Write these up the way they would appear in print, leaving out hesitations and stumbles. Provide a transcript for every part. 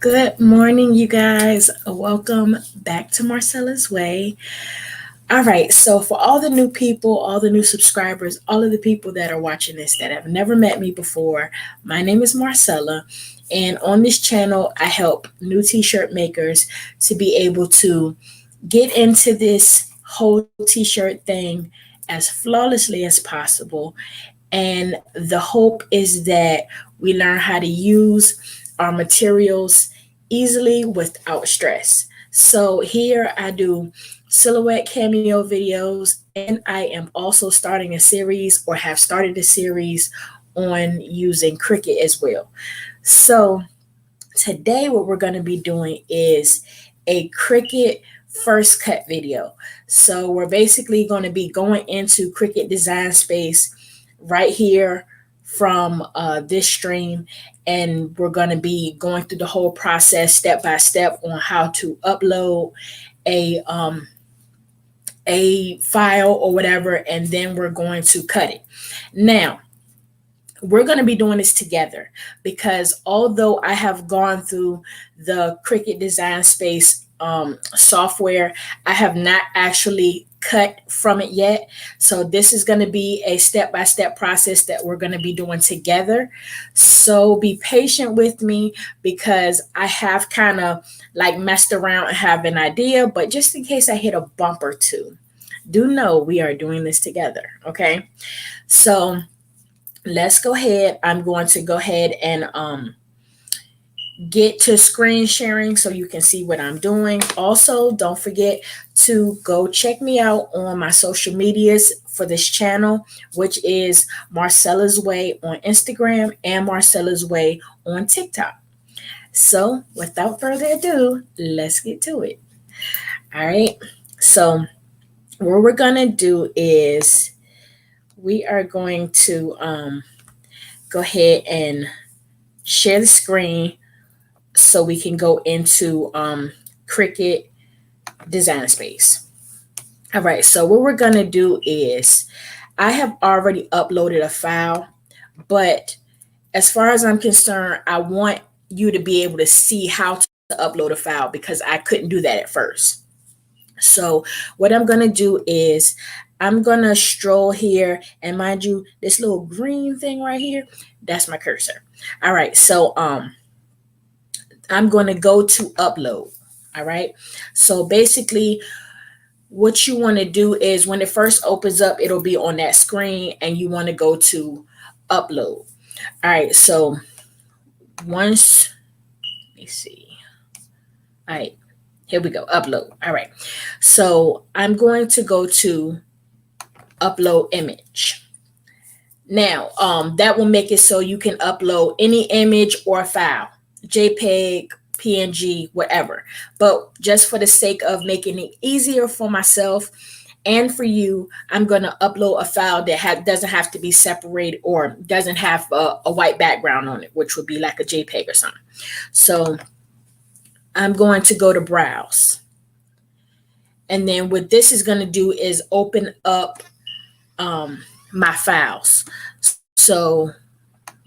Good morning, you guys. Welcome back to Marcella's Way. All right, so for all the new people, all the new subscribers, all of the people that are watching this that have never met me before, my name is Marcella. And on this channel, I help new t-shirt makers to be able to get into this whole t-shirt thing as flawlessly as possible. And the hope is that we learn how to use our materials easily without stress. So here I do silhouette cameo videos, and I am also starting a series or have started a series on using Cricut as well. So today what we're going to be doing is a Cricut first cut video. So we're basically going to be going into Cricut Design Space right here from this stream, and we're going to be going through the whole process step by step on how to upload a file or whatever, and then we're going to cut it. Now we're going to be doing this together because although I have gone through the Cricut Design Space software, I have not actually cut from it yet. So this is going to be a step-by-step process that we're going to be doing together. So be patient with me because I have kind of like messed around and have an idea, but just in case I hit a bump or two, do know we are doing this together. Okay. So let's go ahead. I'm going to go ahead and get to screen sharing so you can see what I'm doing. Also, don't forget to go check me out on my social medias for this channel, which is Marcella's Way on Instagram and Marcella's Way on TikTok. So without further ado, let's get to it. All right. So what we're going to do is we are going to go ahead and share the screen so we can go into Cricut Design Space. All right, so what we're going to do is I have already uploaded a file, but as far as I'm concerned, I want you to be able to see how to upload a file because I couldn't do that at first. So what I'm going to do is I'm going to stroll here, and mind you, this little green thing right here, that's my cursor. All right, so I'm going to go to upload. All right. So basically what you want to do is when it first opens up, it'll be on that screen and you want to go to upload. All right. So once, let me see. All right. Here we go. Upload. All right. So I'm going to go to upload image. Now, that will make it so you can upload any image or file. JPEG, PNG, whatever. But just for the sake of making it easier for myself and for you, I'm going to upload a file that doesn't have to be separated or doesn't have a white background on it, which would be like a JPEG or something. So I'm going to go to browse. And then what this is going to do is open up my files. So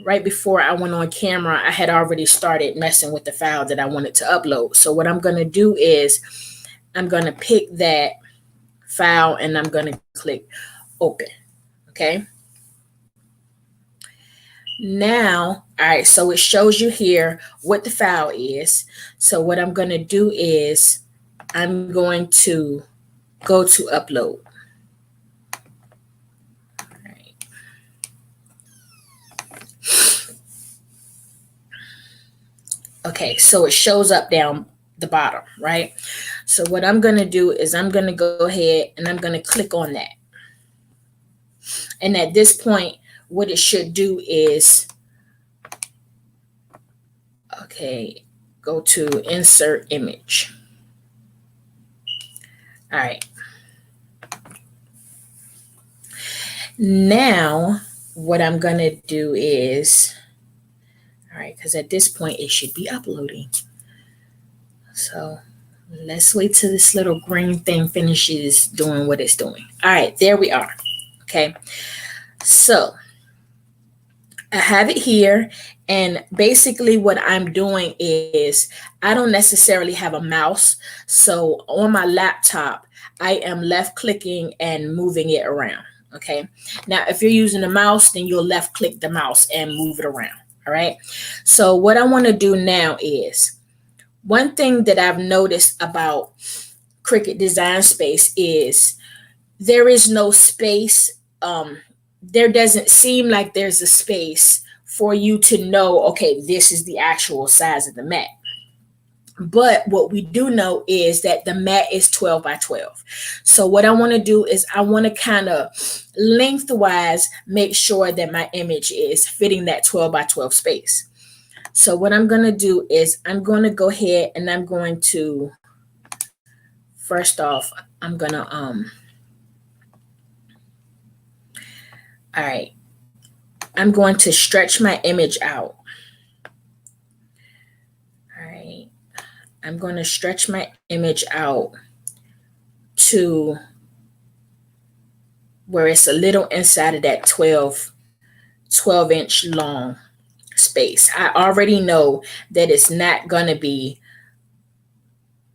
right before I went on camera, I had already started messing with the file that I wanted to upload. So what I'm going to do is I'm going to pick that file and I'm going to click open. Okay. Now, all right, so it shows you here what the file is. So what I'm going to do is I'm going to go to upload. Okay, so it shows up down the bottom, right? So what I'm going to do is I'm going to go ahead and I'm going to click on that. And at this point, what it should do is, okay, go to insert image. All right. Now, what I'm going to do is, all right, because at this point, it should be uploading. So let's wait till this little green thing finishes doing what it's doing. All right, there we are. Okay, so I have it here, And basically what I'm doing is I don't necessarily have a mouse. So on my laptop, I am left clicking and moving it around. Okay. Now, if you're using a mouse, then you'll left click the mouse and move it around. All right. So what I want to do now is one thing that I've noticed about Cricut Design Space is there is no space. There doesn't seem like there's a space for you to know, okay, this is the actual size of the mat. But what we do know is that the mat is 12 by 12. So what I want to do is I want to kind of lengthwise make sure that my image is fitting that 12 by 12 space. So what I'm going to do is I'm going to go ahead and I'm going to, first off, I'm going to, all right, I'm going to stretch my image out. All right. I'm going to stretch my image out to where it's a little inside of that 12-inch long space. I already know that it's not going to be,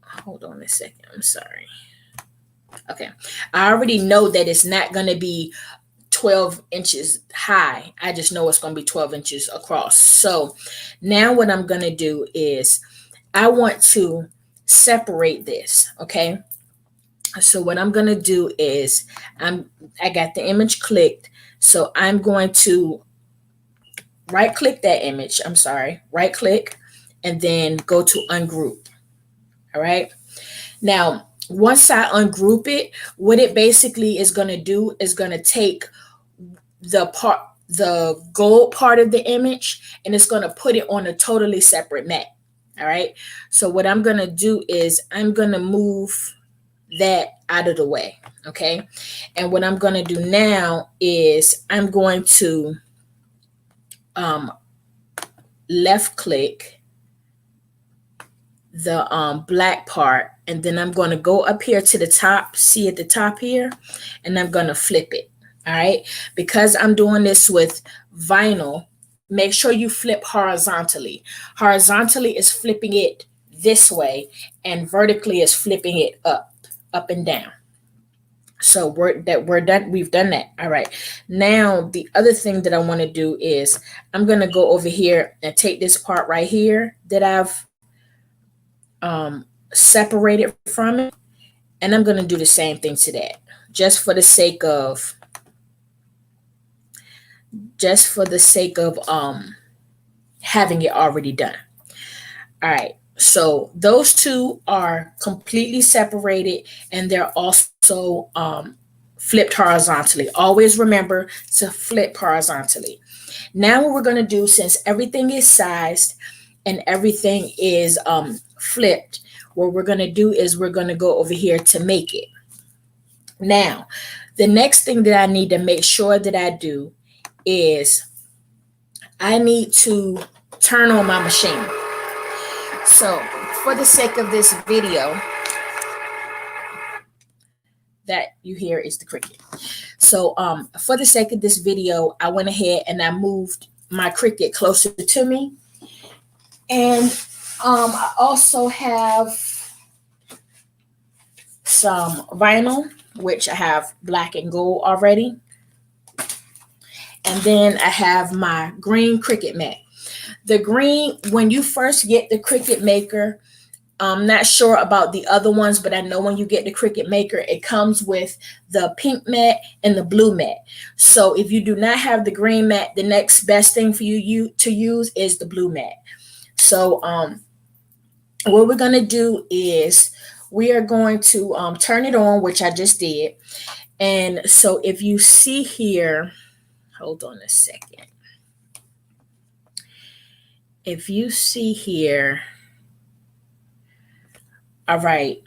hold on a second, I'm sorry. Okay. I already know that it's not going to be 12 inches high. I just know it's going to be 12 inches across. So now what I'm going to do is I want to separate this. Okay. So what I'm going to do is I got the image clicked. So I'm going to right click that image. I'm sorry, right click and then go to ungroup. All right. Now, once I ungroup it, what it basically is going to do is going to take the gold part of the image and it's going to put it on a totally separate mat. All right. So what I'm going to do is I'm going to move that out of the way. Okay. And what I'm going to do now is I'm going to left click the black part, and then I'm going to go up here to the top, see at the top here, and I'm going to flip it. All right. Because I'm doing this with vinyl, make sure you flip horizontally. Horizontally is flipping it this way, and vertically is flipping it up and down. So we're done. We've done that. All right. Now the other thing that I want to do is I'm going to go over here and take this part right here that I've separated from it, and I'm going to do the same thing to that, just for the sake of having it already done. All right. So those two are completely separated, and they're also flipped horizontally. Always remember to flip horizontally. Now what we're going to do, since everything is sized and everything is flipped, what we're going to do is we're going to go over here to make it. Now, the next thing that I need to make sure that I do is I need to turn on my machine. So for the sake of this video, that you hear is the Cricut. So for the sake of this video, I went ahead and I moved my Cricut closer to me. And I also have some vinyl, which I have black and gold already. And then I have my green Cricut mat. The green, when you first get the Cricut Maker, I'm not sure about the other ones, but I know when you get the Cricut Maker, it comes with the pink mat and the blue mat. So if you do not have the green mat, the next best thing for you to use is the blue mat. So what we're going to do is we are going to turn it on, which I just did. And so if you see here, hold on a second. If you see here, all right,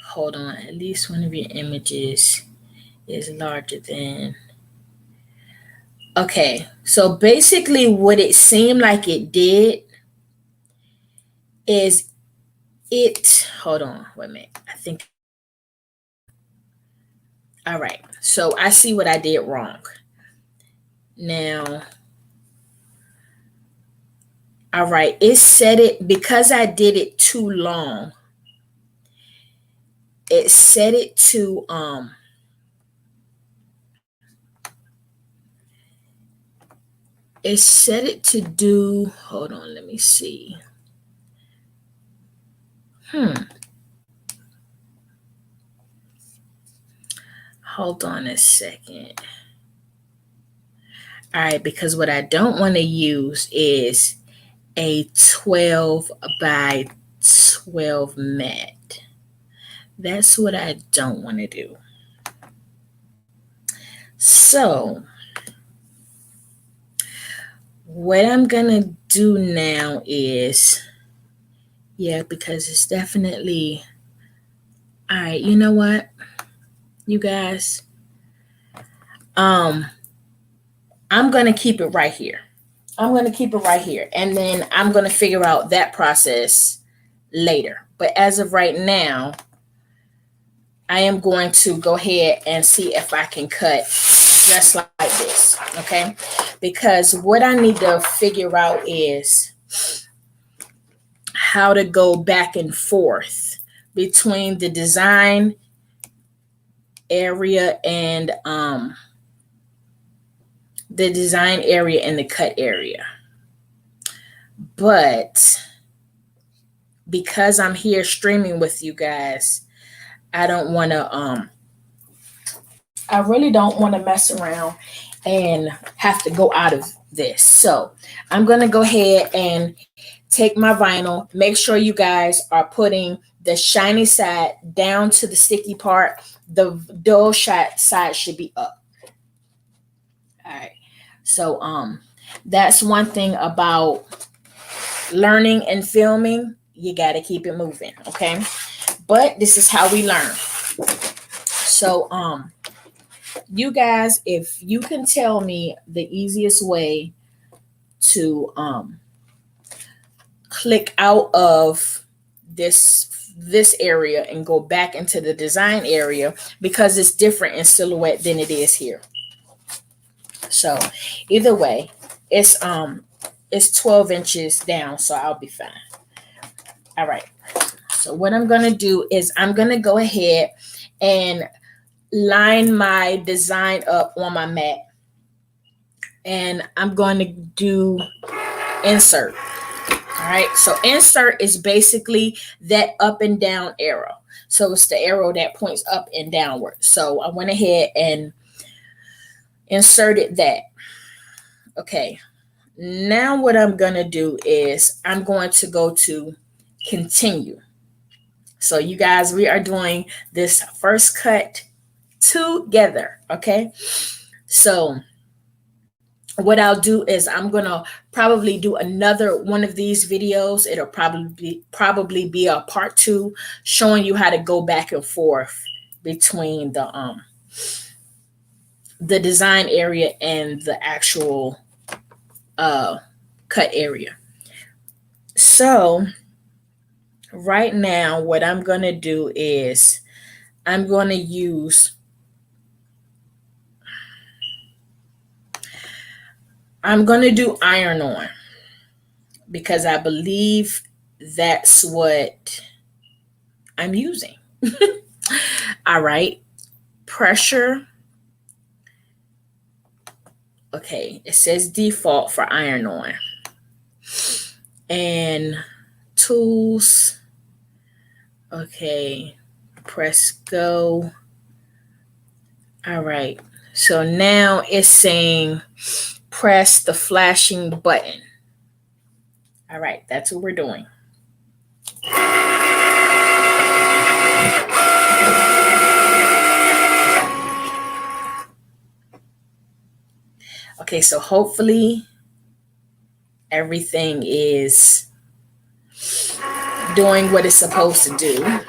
hold on, at least one of your images is larger than, okay, so basically what it seemed like it did is hold on, wait a minute, I think, all right, so I see what I did wrong. Now, All right, it set it because I did it too long. It set it to it set it to do, hold on, let me see. Hold on a second. All right, because what I don't want to use is a 12 by 12 mat. That's what I don't want to do. So what I'm gonna do now is, yeah, because it's definitely, all right, you know what, you guys, I'm gonna keep it right here. I'm gonna keep it right here, and then I'm gonna figure out that process later. But as of right now, I am going to go ahead and see if I can cut just like this, okay? Because what I need to figure out is how to go back and forth between the design area and the cut area. But because I'm here streaming with you guys, I don't want to I really don't want to mess around and have to go out of this. So I'm going to go ahead and take my vinyl. Make sure you guys are putting the shiny side down to the sticky part. The dull side should be up. All right. So that's one thing about learning and filming. You got to keep it moving, okay? But this is how we learn. So you guys, if you can tell me the easiest way to click out of this area and go back into the design area, because it's different in silhouette than it is here. So either way, it's 12 inches down, so I'll be fine. All right. So what I'm going to do is I'm going to go ahead and line my design up on my mat, and I'm going to do insert. All right, so insert is basically that up and down arrow. So it's the arrow that points up and downward. So I went ahead and inserted that. Okay, now what I'm going to do is I'm going to go to continue. So you guys, we are doing this first cut together, okay? So what I'll do is I'm going to probably do another one of these videos. It'll probably be a part 2 showing you how to go back and forth between the design area and the actual cut area. So right now what I'm going to do is I'm going to use I'm going to do iron on, because I believe that's what I'm using. All right. Pressure. Okay. It says default for iron on. And tools. Okay. Press go. All right. So now it's saying press the flashing button. All right, that's what we're doing. Okay, so hopefully everything is doing what it's supposed to do.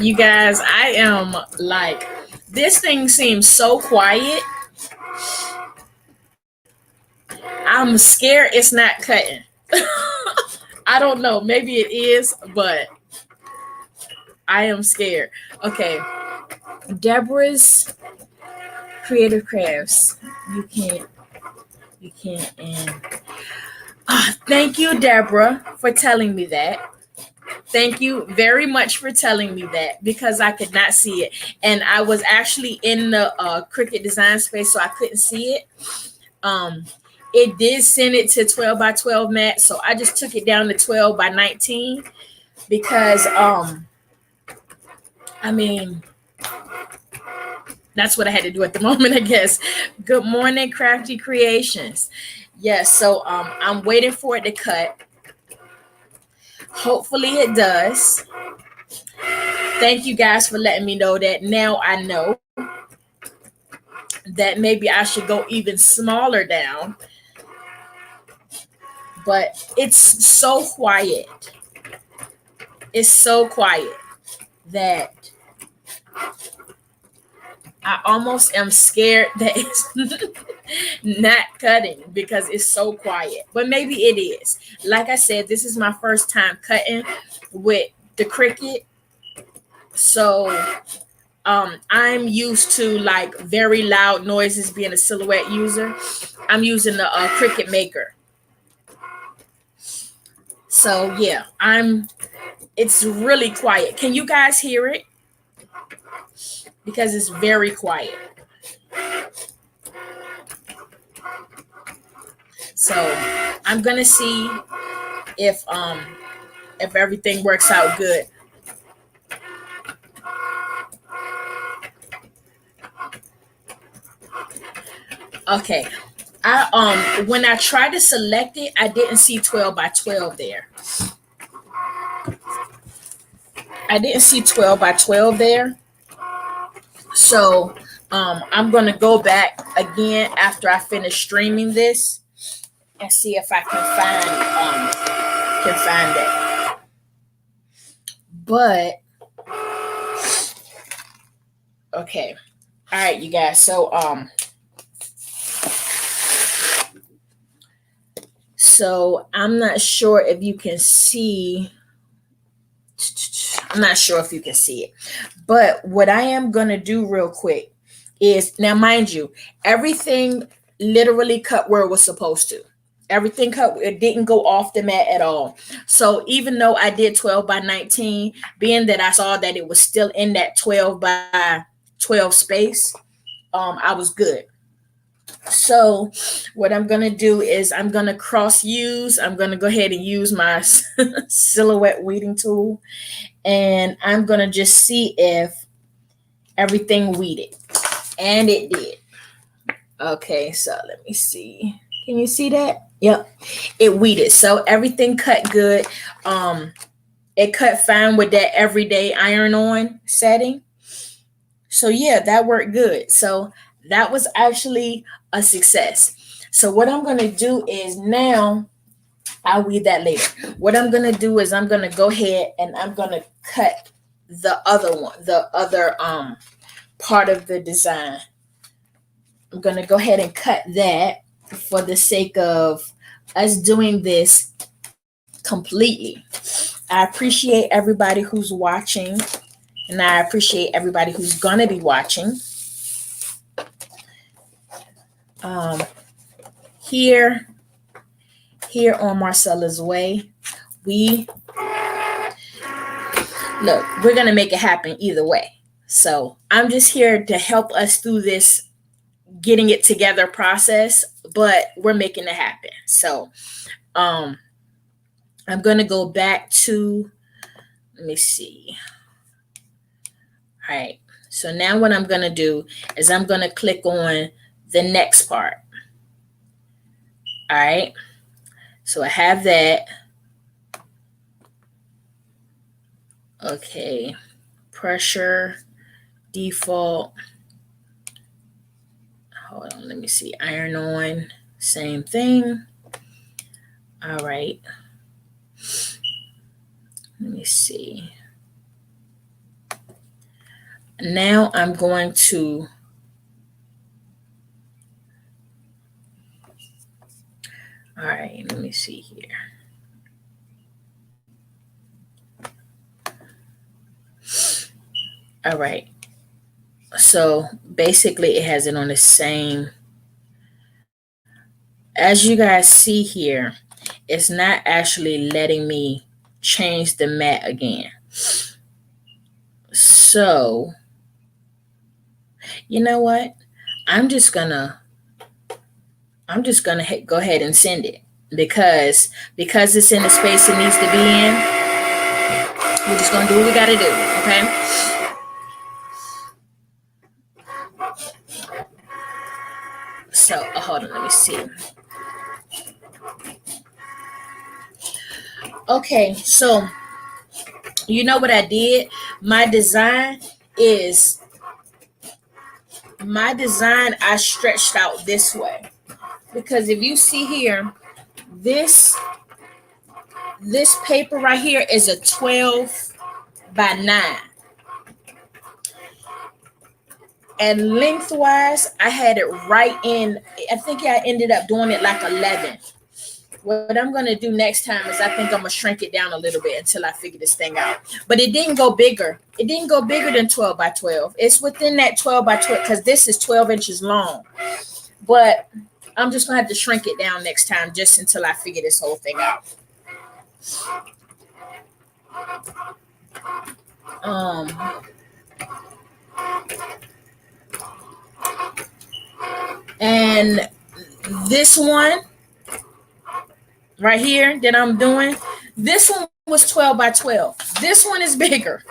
You guys, I am like, this thing seems so quiet. I'm scared it's not cutting. I don't know. Maybe it is, but I am scared. Okay. Deborah's Creative Crafts. You can't, and thank you, Deborah, for telling me that. Thank you very much for telling me that because I could not see it. And I was actually in the Cricut design space, so I couldn't see it. It did send it to 12 by 12 mat, so I just took it down to 12 by 19 because, I mean, that's what I had to do at the moment, I guess. Good morning, Crafty Creations. Yes, so I'm waiting for it to cut. Hopefully it does. Thank you guys for letting me know that. Now I know that maybe I should go even smaller down. But it's so quiet. It's so quiet that I almost am scared that it's not cutting because it's so quiet. But maybe it is. Like I said, this is my first time cutting with the Cricut. So I'm used to like very loud noises being a silhouette user. I'm using the Cricut Maker. So yeah, it's really quiet. Can you guys hear it? Because it's very quiet. So I'm gonna see if everything works out good. Okay. When I tried to select it, I didn't see 12 by 12 there. I didn't see 12 by 12 there. So I'm gonna go back again after I finish streaming this and see if I can find it. But okay. All right, you guys. So I'm not sure if you can see. I'm not sure if you can see it. But what I am going to do real quick is, now mind you, everything literally cut where it was supposed to. Everything cut, it didn't go off the mat at all. So even though I did 12 by 19, being that I saw that it was still in that 12 by 12 space, I was good. So what I'm going to do is I'm going to I'm going to go ahead and use my silhouette weeding tool. And I'm going to just see if everything weeded. And it did. Okay, so let me see. Can you see that? Yep, it weeded. So everything cut good. It cut fine with that everyday iron on setting. So yeah, that worked good. So that was actually a success. So what I'm going to do is now, I'll weed that later. What I'm going to do is I'm going to go ahead and I'm going to cut the other part of the design. I'm going to go ahead and cut that for the sake of us doing this completely. I appreciate everybody who's watching, and I appreciate everybody who's going to be watching. Here on Marcella's Way, we're going to make it happen either way. So I'm just here to help us through this getting it together process, but we're making it happen. So I'm going to go back to, let me see. All right. So now what I'm going to do is I'm going to click on the next part. All right. So I have that. Okay. Pressure, default. Hold on. Let me see. Iron on. Same thing. All right. Let me see. Now I'm going to all right, let me see here. All right. So basically it has it on the same. As you guys see here, it's not actually letting me change the mat again. So, you know what? I'm just gonna go ahead and send it because it's in the space it needs to be in. We're just gonna do what we gotta do, okay? So, hold on, let me see. Okay, so you know what I did? My design, I stretched out this way because if you see here, this paper right here is a 12 by 9. And lengthwise, I had it right in, I think I ended up doing it like 11. What I'm going to do next time is I think I'm going to shrink it down a little bit until I figure this thing out. But it didn't go bigger. It didn't go bigger than 12 by 12. It's within that 12 by 12 because this is 12 inches long. But I'm just going to have to shrink it down next time just until I figure this whole thing out. And this one right here that I'm doing, this one was 12 by 12. This one is bigger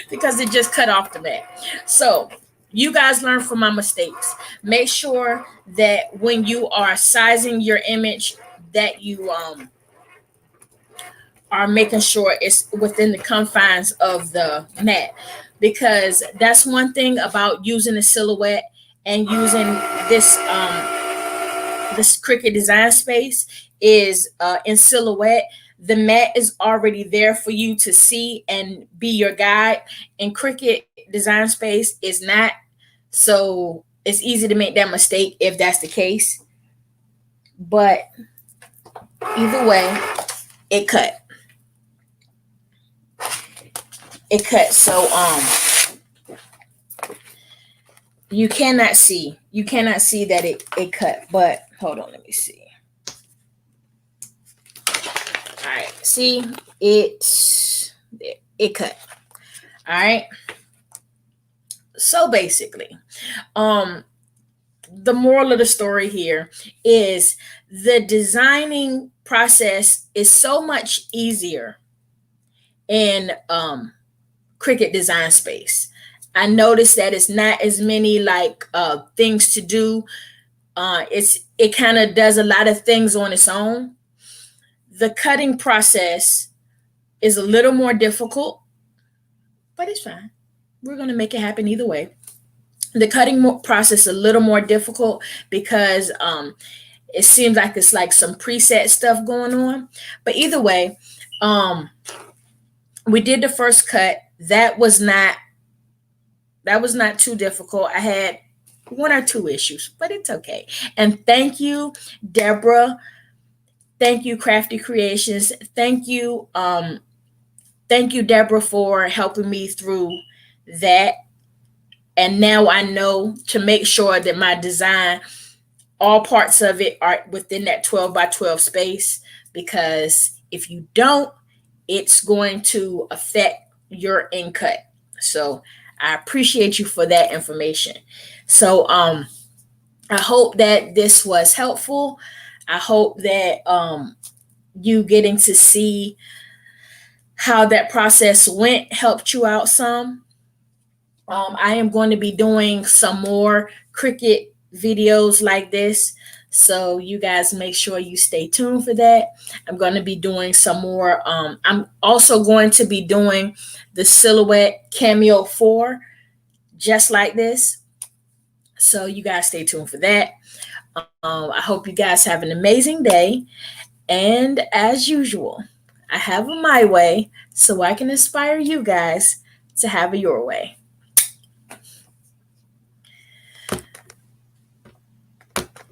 because it just cut off the mat. So you guys learn from my mistakes. Make sure that when you are sizing your image that you are making sure it's within the confines of the mat, because that's one thing about using a silhouette and using this Cricut design space is in silhouette, the mat is already there for you to see and be your guide. In Cricut design space is not, so it's easy to make that mistake if that's the case. But either way, it cut. So you cannot see that it cut. But hold on, let me see. All right, see, it cut. All right. So basically, the moral of the story here is the designing process is so much easier in Cricut design space. I noticed that it's not as many like things to do. It kind of does a lot of things on its own. The cutting process is a little more difficult, but it's fine. We're going to make it happen either way. The cutting process is a little more difficult because it seems like it's like some preset stuff going on. But either way, we did the first cut. That was not too difficult. I had one or two issues, but it's okay. And thank you, Deborah. Thank you, Crafty Creations. Thank you, Deborah, for helping me through that. And now I know to make sure that my design, all parts of it are within that 12 by 12 space, because if you don't, it's going to affect your end cut. So I appreciate you for that information. So I hope that this was helpful. I hope that you getting to see how that process went helped you out some. I am going to be doing some more Cricut videos like this, so you guys make sure you stay tuned for that. I'm going to be doing some more. I'm also going to be doing the Silhouette Cameo 4 just like this, so you guys stay tuned for that. I hope you guys have an amazing day, and as usual, I have a my way so I can inspire you guys to have a your way.